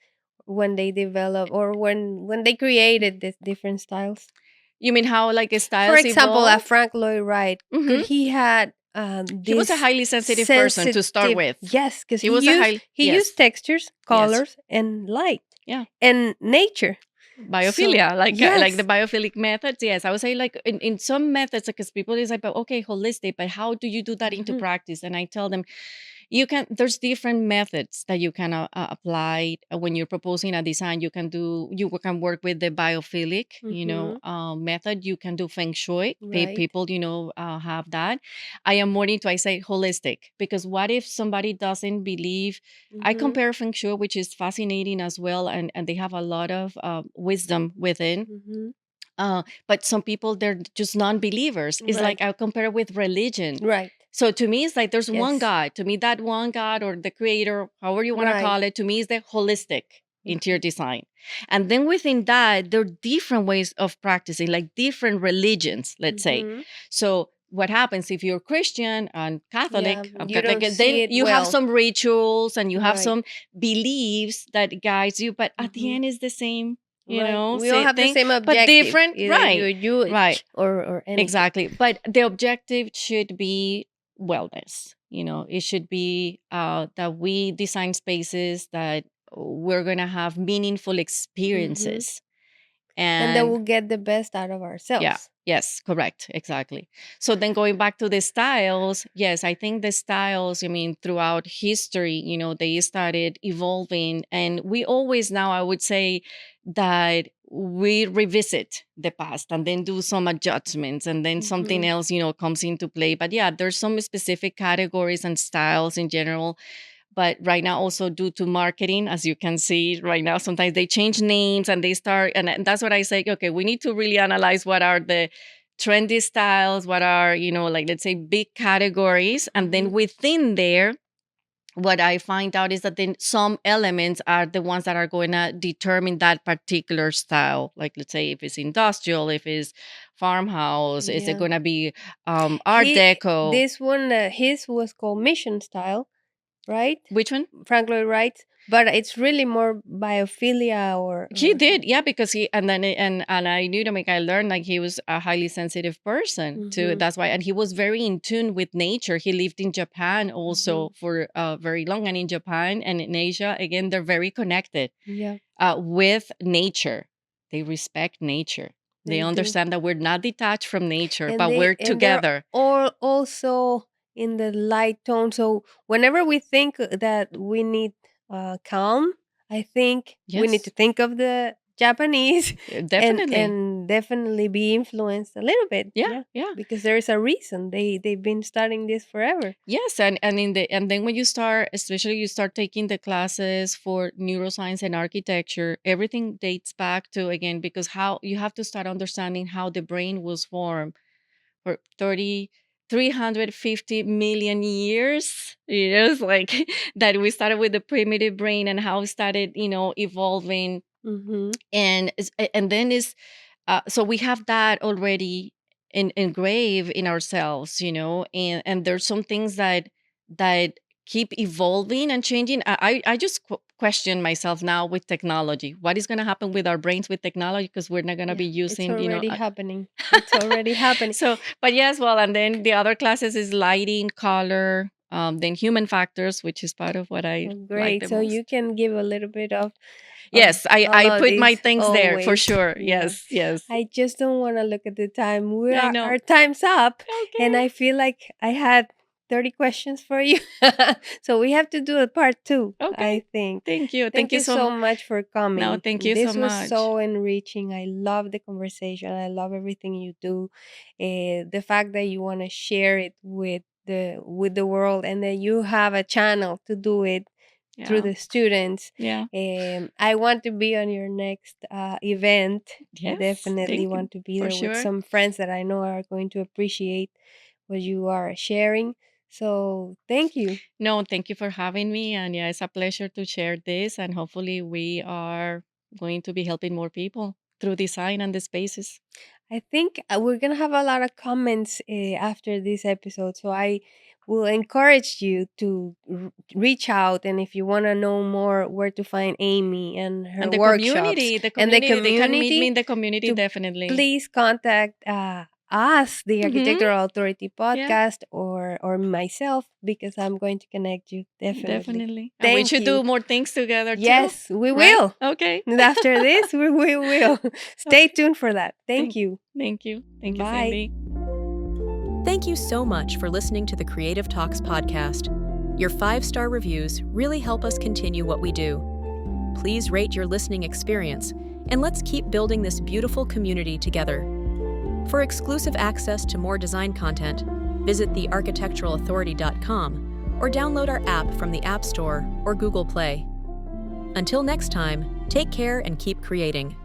when they develop, or when they created the different styles. you mean how like For styles example, evolve? Frank Lloyd Wright, Hmm. could he had He was a this highly sensitive person to start sensitive? with. Yes, because He was a highly, he used yes, textures, yes, colors, and light yeah. and nature. So Biophilia, like the yes. biophilic methods. Yes, I would say like in some methods, because people is like, but okay, holistic, but how do you do that into Hmm. practice? And I tell them, you can. There's different methods that you can apply when you're proposing a design. You can work with the biophilic, Hmm. method. You can do feng shui. Right. People, have that. I am more into, I say, holistic, because what if somebody doesn't believe? I Hmm. compare feng shui, which is fascinating as well, and they have a lot of wisdom within. Hmm. But some people, they're just non-believers. It's like Right. I compare with religion. Right. So to me, it's like there's one Yes. God. To me, that one God or the creator, however you want to Right. call it, to me is the holistic interior Hmm. design. And then within that, there are different ways of practicing, like different religions, let's say. Hmm. So what happens if you're Christian and Yeah, Catholic, you don't then see it you have well. some rituals and you have Right. some beliefs that guides you, but at the Hmm. end is the same, Right. We all same have the thing, same but objective, different. either Right. you're Right. Jewish or anything. Exactly. But the objective should be wellness. It should be that we design spaces that we're going to have meaningful Hmm. experiences. And that And will get the best out of yeah, ourselves. yes, correct. Exactly. So then going back to the styles, yes, I think the styles, I mean, throughout history, they started evolving. And we always now, I would say that we revisit the past and then do some adjustments and then something Hmm. else, comes into play. But yeah, there's some specific categories and styles in general, but right now also due to marketing, as you can see right now, sometimes they change names and they start, and that's what I say, okay, we need to really analyze what are the trendy styles, what are, like, let's say, big categories, and Hmm. then within there, what I find out is that then some elements are the ones that are going to determine that particular style. Like, let's say, if it's industrial, if it's farmhouse, is it Yeah. going to be art He deco? this one his was called Mission Style, right? Which one? Frank Lloyd Wright, but it's really more biophilia He or did, yeah, because and I knew to make I learned like he was a highly sensitive person too. hmm. That's why, and he was very in tune with nature. He lived in Japan Hmm. also for very long, and in Japan and in Asia, again, they're very connected Yeah, with nature. They respect nature. They they do. understand that we're not detached from nature, And but we're they're together. all also in the light tone. So whenever we think that we need calm, I think we need to Yes, think of the Japanese definitely. and definitely be influenced a little bit. Yeah, Yeah, yeah. because there is a reason they've been studying this forever. Yes, and then when you start, especially you start taking the classes for neuroscience and architecture, everything dates back to, again, because how you have to start understanding how the brain was formed for 350 million years. It's like that we started with the primitive brain and how it started, evolving, Mm-hmm. and then is so we have that already engraved in ourselves, and there's some things that keep evolving and changing. I just question myself now with technology, what is going to happen with our brains with technology, because we're not going to Yeah, be it's using, already happening. It's already happening. so, but yes, well, and then the other classes is lighting, color, then human factors, which is part of what I Oh, like great. the So most. you can give a little bit of Yes, I all of put my these things there for always. sure. Yeah. Yes, yes. I just don't want to look at the time. I know. Our time's up, and Okay. I feel like I had 30 questions for you. So we have to do a part 2, Okay. I think. Thank you. Thank Thank you you so so much. much for No, coming. thank you so This was much. so enriching. I love the conversation. I love everything you do. The fact that you want to share it with the world, and then you have a channel to do it through Yeah. the students. Yeah. I want to be on your next event. I Yes. definitely Thank you. want to be For there with sure. some friends that I know are going to appreciate what you are sharing. So thank you. No, thank you for having me. And yeah, it's a pleasure to share this. And hopefully, we are going to be helping more people through design and the spaces. I think we're gonna have a lot of comments after this episode, so I will encourage you to reach out, and if you want to know more where to find Aimee and her And workshops the and the community, they can meet me community, in the community to definitely. please contact us, the Hmm. Architectural Authority Yeah, podcast, or myself, because I'm going to connect you definitely. definitely. And we Thank should you. do more things together too, Yes, we right? will. Okay. And after this, we will. Stay Okay. tuned for that. Thank Thank, you. thank you. Thank you, Bye. Cindy. Thank you so much for listening to the Creative Talks podcast. Your 5-star reviews really help us continue what we do. Please rate your listening experience, and let's keep building this beautiful community together. For exclusive access to more design content, visit thearchitecturalauthority.com or download our app from the App Store or Google Play. Until next time, take care and keep creating.